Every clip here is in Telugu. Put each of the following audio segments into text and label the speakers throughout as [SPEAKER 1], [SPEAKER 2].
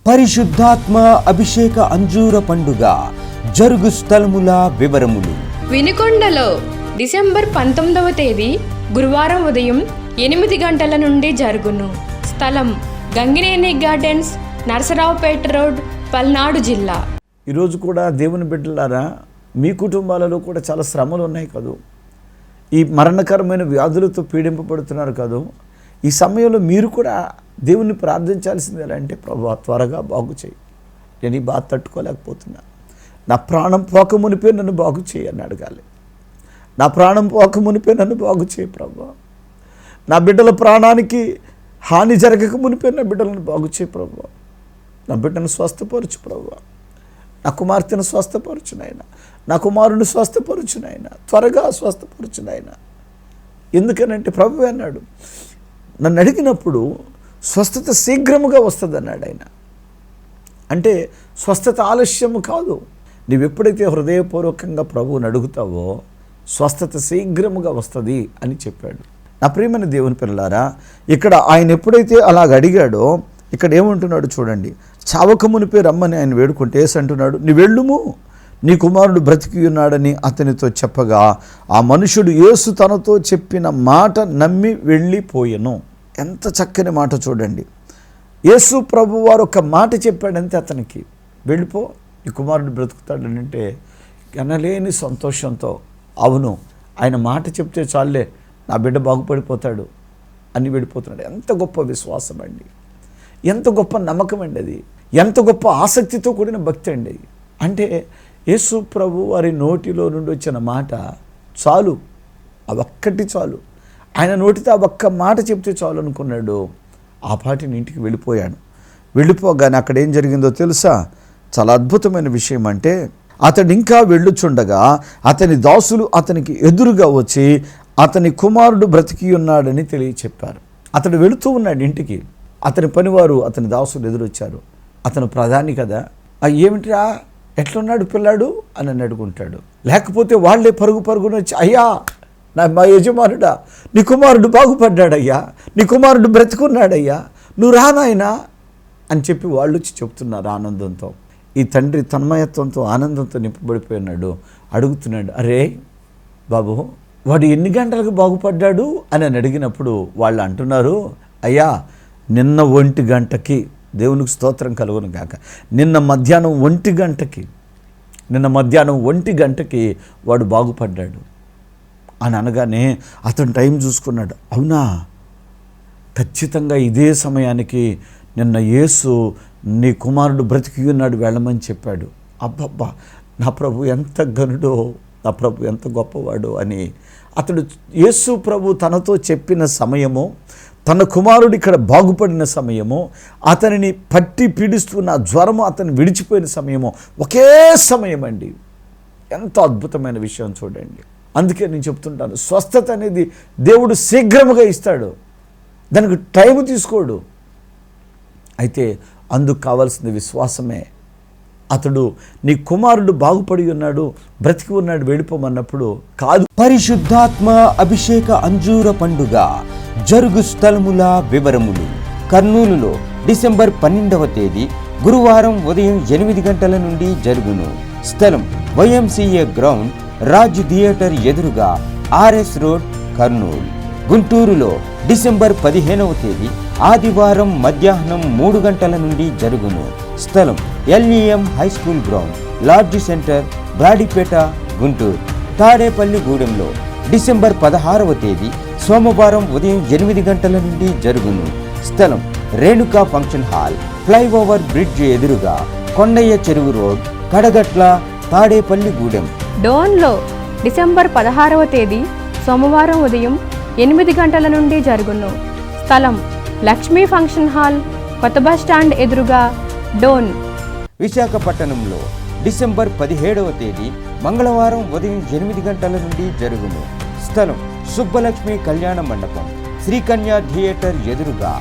[SPEAKER 1] పరిశుద్ధాత్మ అభిషేక అంజూర పండుగ జరుగు స్థలముల వివరములు.
[SPEAKER 2] వినుకొండలో డిసెంబర్ 19వ తేదీ గురువారం ఉదయం 8 గంటల నుండి జరుగును. స్థలం గంగినేని గార్డెన్స్, నరసరావుపేట రోడ్, పల్నాడు జిల్లా.
[SPEAKER 3] ఈరోజు కూడా దేవుని బిడ్డలారా, మీ కుటుంబాలలో కూడా చాలా శ్రమలు ఉన్నాయి కదూ. ఈ మరణకరమైన వ్యాధులతో పీడింపబడుతున్నారు కదూ. ఈ సమయంలో మీరు కూడా దేవుణ్ణి ప్రార్థించాల్సింది ఎలా అంటే, ప్రభువా త్వరగా బాగు చేయి, నేను ఈ బాధ తట్టుకోలేకపోతున్నా, నా ప్రాణం పోక మునిపే నన్ను బాగు చేయి అని అడగాలి. నా ప్రాణం పోక మునిపే నన్ను బాగు చేయి ప్రభువా, నా బిడ్డల ప్రాణానికి హాని జరగక మునిపే నా బిడ్డలను బాగు చేయి ప్రభువా, నా బిడ్డను స్వస్థపరచు ప్రభువా, నా కుమార్తెను స్వస్థపరచు నాయనా, నా కుమారుని స్వస్థపరచు నాయనా, త్వరగా స్వస్థపరచు నాయనా. ఎందుకనంటే ప్రభువే అన్నాడు, నన్ను అడిగినప్పుడు స్వస్థత శీఘ్రముగా వస్తుంది అన్నాడు ఆయన. అంటే స్వస్థత ఆలస్యము కాదు. నీవు ఎప్పుడైతే హృదయపూర్వకంగా ప్రభువుని అడుగుతావో స్వస్థత శీఘ్రముగా వస్తుంది అని చెప్పాడు. నా ప్రియమైన దేవుని పిల్లలారా, ఇక్కడ ఆయన ఎప్పుడైతే అలాగ అడిగాడో ఇక్కడ ఏమంటున్నాడు చూడండి. చావక మునిపే రమ్మని ఆయన వేడుకుంటే యేసు అంటున్నాడు, నీ వెళ్ళుము, నీ కుమారుడు బ్రతికి ఉన్నాడని అతనితో చెప్పగా ఆ మనుషుడు యేసు తనతో చెప్పిన మాట నమ్మి వెళ్ళిపోయెను. ఎంత చక్కని మాట చూడండి. యేసు ప్రభు వారు ఒక మాట చెప్పాడంతే అతనికి, వెళ్ళిపో, నీ కుమారుడు బ్రతుకుతాడని. అంటే ఎనలేని సంతోషంతో, అవును ఆయన మాట చెప్తే చాలే నా బిడ్డ బాగుపడిపోతాడు అని వెళ్ళిపోతున్నాడు. ఎంత గొప్ప విశ్వాసం అండి, ఎంత గొప్ప నమ్మకం అండి అది, ఎంత గొప్ప ఆసక్తితో కూడిన భక్తి అండి. అంటే యేసు ప్రభు వారి నోటిలో నుండి వచ్చిన మాట చాలు, ఆ ఒక్కటి చాలు. ఆయన నోటితో ఆ ఒక్క మాట చెప్తే చాలు అనుకున్నాడు. ఆ పాటిని ఇంటికి వెళ్ళిపోయాడు. వెళ్ళిపోగానే అక్కడ ఏం జరిగిందో తెలుసా? చాలా అద్భుతమైన విషయం. అంటే అతడు ఇంకా వెళ్ళుచుండగా అతని దాసులు అతనికి ఎదురుగా వచ్చి అతని కుమారుడు బ్రతికి ఉన్నాడని తెలియచెప్పారు. అతడు వెళుతూ ఉన్నాడు ఇంటికి. అతని పనివారు అతని దాసులు ఎదురొచ్చారు. అతను ప్రధాని కదా, ఏమిటిరా ఎట్లున్నాడు పిల్లాడు అని అడుగుంటాడు. లేకపోతే వాళ్ళే పరుగున వచ్చి, అయ్యా మా యజమానుడా, నీ కుమారుడు బాగుపడ్డాడయ్యా, నీ కుమారుడు బ్రతికున్నాడయ్యా, నువ్వు రానాయనా అని చెప్పి వాళ్ళు వచ్చి చెప్తున్నారు ఆనందంతో. ఈ తండ్రి తన్మయత్వంతో ఆనందంతో నింపబడిపోయినాడు. అడుగుతున్నాడు, అరే బాబు, వాడు ఎన్ని గంటలకు బాగుపడ్డాడు అని అడిగినప్పుడు వాళ్ళు అంటున్నారు, అయ్యా నిన్న 1 గంటకి, దేవునికి స్తోత్రం కలుగును గాక, నిన్న మధ్యాహ్నం 1 గంటకి వాడు బాగుపడ్డాడు అని అనగానే అతను టైం చూసుకున్నాడు. అవునా, ఖచ్చితంగా ఇదే సమయానికి నిన్న యేసు నీ కుమారుడు బ్రతికి ఉన్నాడు, వెళ్ళమని చెప్పాడు. అబ్బబ్బా, నా ప్రభు ఎంత ఘనుడో, నా ప్రభు ఎంత గొప్పవాడో అని అతడు యేసు ప్రభు తనతో చెప్పిన సమయము, తన కుమారుడు ఇక్కడ బాగుపడిన సమయము, అతనిని పట్టి పీడిస్తున్న జ్వరము అతను విడిచిపోయిన సమయము ఒకే సమయం అండి. ఎంత అద్భుతమైన విషయం చూడండి. అందుకే నేను చెప్తుంటాను, స్వస్థత అనేది దేవుడు శీఘ్రముగా ఇస్తాడు, దానికి టైం తీసుకోడు. అయితే అందుకు కావాల్సింది విశ్వాసమే. అతడు నీ కుమారుడు బాగుపడి ఉన్నాడు, బ్రతికి ఉన్నాడు, వెళ్ళిపోమన్నప్పుడు కాదు.
[SPEAKER 1] పరిశుద్ధాత్మ అభిషేక అంజూర పండుగ జరుగు స్థలముల వివరములు. కర్నూలులో డిసెంబర్ 12వ తేదీ గురువారం ఉదయం 8 గంటల నుండి జరుగును. స్థలం YMCA గ్రౌండ్, రాజ్ థియేటర్ ఎదురుగా, RS రోడ్, కర్నూలు. గుంటూరులో డిసెంబర్ 15వ తేదీ ఆదివారం మధ్యాహ్నం 3 గంటల నుండి జరుగును. స్థలం LEM high school ground, large centre, Brodipet, Guntur. తాడేపల్లిగూడెంలో డిసెంబర్ 16వ తేదీ సోమవారం ఉదయం 8 గంటల నుండి జరుగును. స్థలం Renuka function hall, flyover bridge ఎదురుగా, కొండయ్య చెరువు రోడ్, కడగట్ల, తాడేపల్లిగూడెం.
[SPEAKER 2] డోన్లో డిసెంబర్ 16వ తేదీ సోమవారం ఉదయం 8 గంటల నుండి జరుగును. స్థలం లక్ష్మీ ఫంక్షన్ హాల్, కొత్త బస్ స్టాండ్ ఎదురుగా, డోన్.
[SPEAKER 1] విశాఖపట్నంలో డిసెంబర్ 17వ తేదీ మంగళవారం ఉదయం 8 గంటల నుండి జరుగును. స్థలం సుబ్బలక్ష్మి కళ్యాణ మండపం, శ్రీకన్య థియేటర్ ఎదురుగా,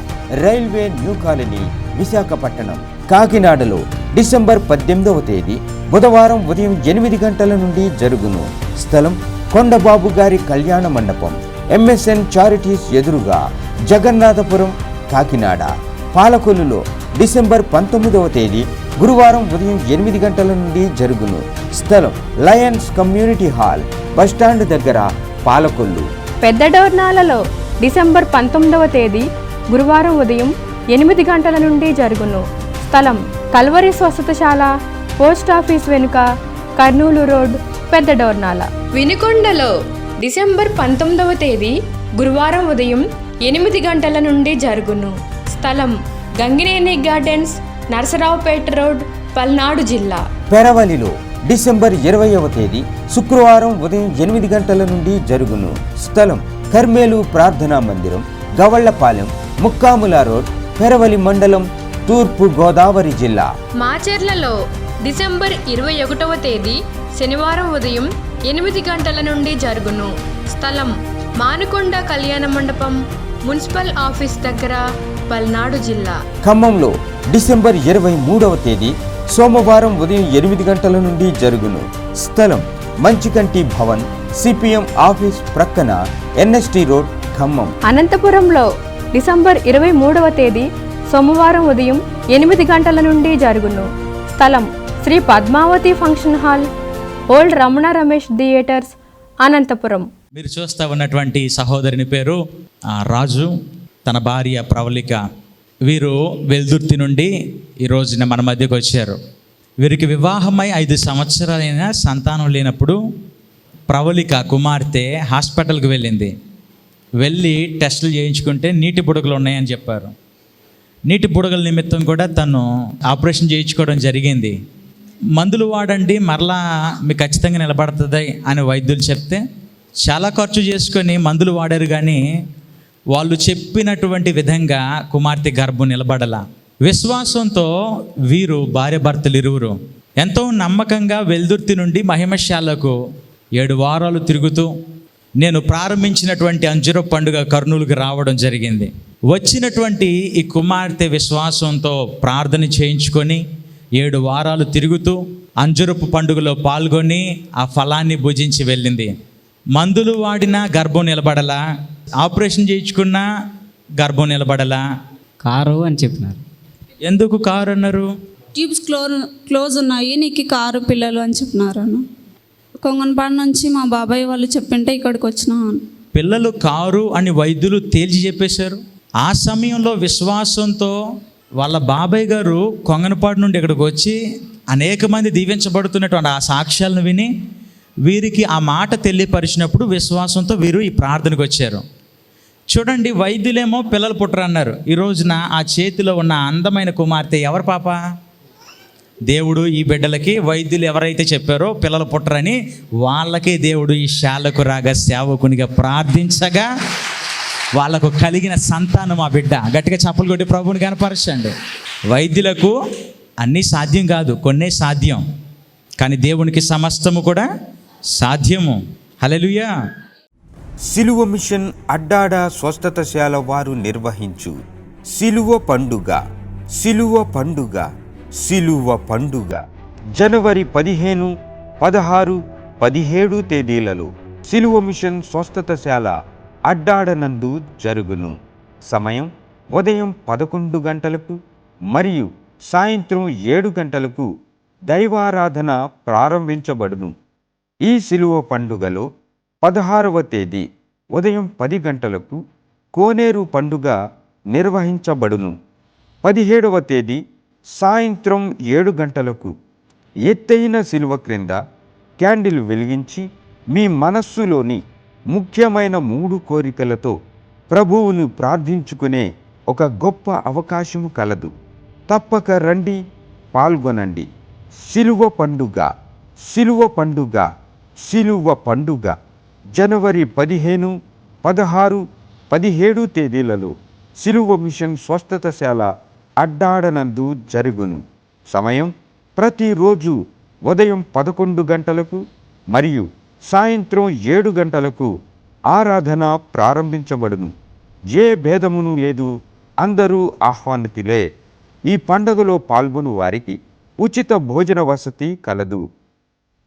[SPEAKER 1] రైల్వే న్యూ కాలనీ, విశాఖపట్నం. కాకినాడలో డిసెంబర్ 18వ తేదీ బుధవారం ఉదయం 8 గంటల నుండి జరుగును. స్థలం కొండబాబు గారి కళ్యాణ మండపం, MSN చారిటీస్ ఎదురుగా, జగన్నాథపురం, కాకినాడ. పాలకొల్లులో డిసెంబర్ 19వ తేదీ గురువారం ఉదయం 8 గంటల నుండి జరుగును. స్థలం లయన్స్ కమ్యూనిటీ హాల్, బస్టాండ్ దగ్గర, పాలకొల్లు.
[SPEAKER 2] పెద్ద డోర్నాలలో డిసెంబర్ 19వ తేదీ గురువారం ఉదయం 8 గంటల నుండి జరుగును. స్థలం కల్వరి స్వస్థతశాల, పోస్ట్ ఆఫీస్ వెనుక, కర్నూలు రోడ్, పెద్ద డోర్నాల. వినుకొండలో డిసెంబర్ 19వ తేదీ గురువారం ఉదయం 8 గంటల నుండి జరుగును. స్థలం గంగినేని గార్డెన్స్, నరసరావుపేట రోడ్, పల్నాడు జిల్లా.
[SPEAKER 1] పెరవలిలో డిసెంబర్ 20వ తేదీ శుక్రవారం ఉదయం 8 గంటల నుండి జరుగును. స్థలం కర్మేలు ప్రార్థనా మందిరం, గవళ్లపాలెం, ముక్కాముల రోడ్, పెరవలి మండలం, తూర్పు గోదావరి జిల్లా.
[SPEAKER 2] మాచెర్లలో డిసెంబర్ 21వ తేదీ శనివారం ఉదయం 8 గంటల నుండి జరుగును. స్థలం మానుకొండ కళ్యాణ మండపం, మున్సిపల్ ఆఫీస్ దగ్గర, పల్నాడు జిల్లా.
[SPEAKER 1] ఖమ్మంలో డిసెంబర్ 23వ తేదీ సోమవారం ఉదయం 8 గంటల నుండి జరుగును. స్థలం మంచికంటి భవన్, సిపిఎం ఆఫీస్ ప్రక్కన, ఎన్ఎస్టి రోడ్, ఖమ్మం.
[SPEAKER 2] అనంతపురంలో డిసెంబర్ 23వ తేదీ సోమవారం ఉదయం 8 గంటల నుండి జరుగును. స్థలం Shri Padmavati function hall, old Ramana Ramesh theaters, Anantapur.
[SPEAKER 4] మీరు చూస్తూ ఉన్నటువంటి సహోదరుని పేరు రాజు, తన భార్య ప్రవళిక. వీరు వెల్దుర్తి నుండి ఈ రోజున మన మధ్యకు వచ్చారు. వీరికి వివాహమై 5 సంవత్సరాలైన సంతానం లేనప్పుడు ప్రవళిక కుమార్తె హాస్పిటల్కి వెళ్ళి టెస్టులు చేయించుకుంటే నీటి బుడగలు ఉన్నాయని చెప్పారు. నీటి బుడగల నిమిత్తం కూడా తను ఆపరేషన్ చేయించుకోవడం జరిగింది. మందులు వాడండి, మరలా మీకు ఖచ్చితంగా నిలబడుతుంది అని వైద్యులు చెప్తే చాలా ఖర్చు చేసుకొని మందులు వాడారు, కానీ వాళ్ళు చెప్పినటువంటి విధంగా కుమార్తె గర్భం నిలబడలా. విశ్వాసంతో వీరు భార్యాభర్తలు ఇరువురు ఎంతో నమ్మకంగా వెల్దుర్తి నుండి మహిమశాలకు 7 వారాలు తిరుగుతూ నేను ప్రారంభించినటువంటి అంజూరపు పండుగ కర్నూలుకి రావడం జరిగింది. వచ్చినటువంటి ఈ కుమార్తె విశ్వాసంతో ప్రార్థన చేయించుకొని 7 వారాలు తిరుగుతూ అంజూరపు పండుగలో పాల్గొని ఆ ఫలాన్ని భుజించి వెళ్ళింది. మందులు వాడినా గర్భం నిలబడలా, ఆపరేషన్ చేయించుకున్నా గర్భం నిలబడలా.
[SPEAKER 5] కారు అని చెప్పినారు.
[SPEAKER 4] ఎందుకు కారు అన్నారు?
[SPEAKER 6] ట్యూబ్స్ క్లోజ్ ఉన్నాయి, నీకు కారు పిల్లలు అని చెప్పినారు. కొంగనపాడు నుంచి మా బాబాయ్ వాళ్ళు చెప్పింటే ఇక్కడికి వచ్చినా.
[SPEAKER 4] పిల్లలు కారు అని వైద్యులు తేల్చి చెప్పేశారు. ఆ సమయంలో విశ్వాసంతో వాళ్ళ బాబాయ్ గారు కొంగనపాడు నుండి ఇక్కడికి వచ్చి అనేక మంది దీవించబడుతున్నటువంటి ఆ సాక్ష్యాలను విని వీరికి ఆ మాట తెలియపరిచినప్పుడు విశ్వాసంతో వీరు ఈ ప్రార్థనకు వచ్చారు. చూడండి, వైద్యులేమో పిల్లలు పుట్టరన్నారు. ఈ రోజున ఆ చేతిలో ఉన్న అందమైన కుమార్తె ఎవరు పాప? దేవుడు ఈ బిడ్డలకి వైద్యులు ఎవరైతే చెప్పారో పిల్లలు పుట్టరని వాళ్ళకే దేవుడు ఈ శాలకు రాగా సేవకునిగా ప్రార్థించగా వాళ్ళకు కలిగిన సంతానం ఆ బిడ్డ. గట్టిగా చప్పలు కొట్టి ప్రభువుని కనపరచండి. వైద్యులకు అన్నీ సాధ్యం కాదు, కొన్నే సాధ్యం, కానీ దేవునికి సమస్తము కూడా సాధ్యము. హల్లెలూయా.
[SPEAKER 1] సిలువ మిషన్ అడ్డాడ స్వస్థతశాల వారు నిర్వహించు సిలువ పండుగ, సిలువ పండుగ, సిలువ పండుగ జనవరి 15, 16, 17 తేదీలలో సిలువ మిషన్ స్వస్థతశాల అడ్డాడనందు జరుగును. సమయం ఉదయం 11 గంటలకు మరియు సాయంత్రం 7 గంటలకు దైవారాధన ప్రారంభించబడును. ఈ సిలువ పండుగలో 16వ తేదీ ఉదయం 10 గంటలకు కోనేరు పండుగ నిర్వహించబడును. 17వ తేదీ సాయంత్రం 7 గంటలకు ఎత్తైన సిలువ క్రింద క్యాండిల్ వెలిగించి మీ మనస్సులోని ముఖ్యమైన 3 కోరికలతో ప్రభువును ప్రార్థించుకునే ఒక గొప్ప అవకాశం కలదు. తప్పక రండి, పాల్గొనండి. సిలువ పండుగ, సిలువ పండుగ, సిలువ పండుగ జనవరి 15, 16, 17 తేదీలలో సిలువ మిషన్ స్వస్థతశాల అడ్డాడనందు జరుగును. సమయం ప్రతిరోజు ఉదయం 11 గంటలకు మరియు సాయంత్రం 7 గంటలకు ఆరాధన ప్రారంభించబడును. ఏ భేదమును లేదు, అందరూ ఆహ్వానితులే. ఈ పండుగలో పాల్గొను వారికి ఉచిత భోజన వసతి కలదు.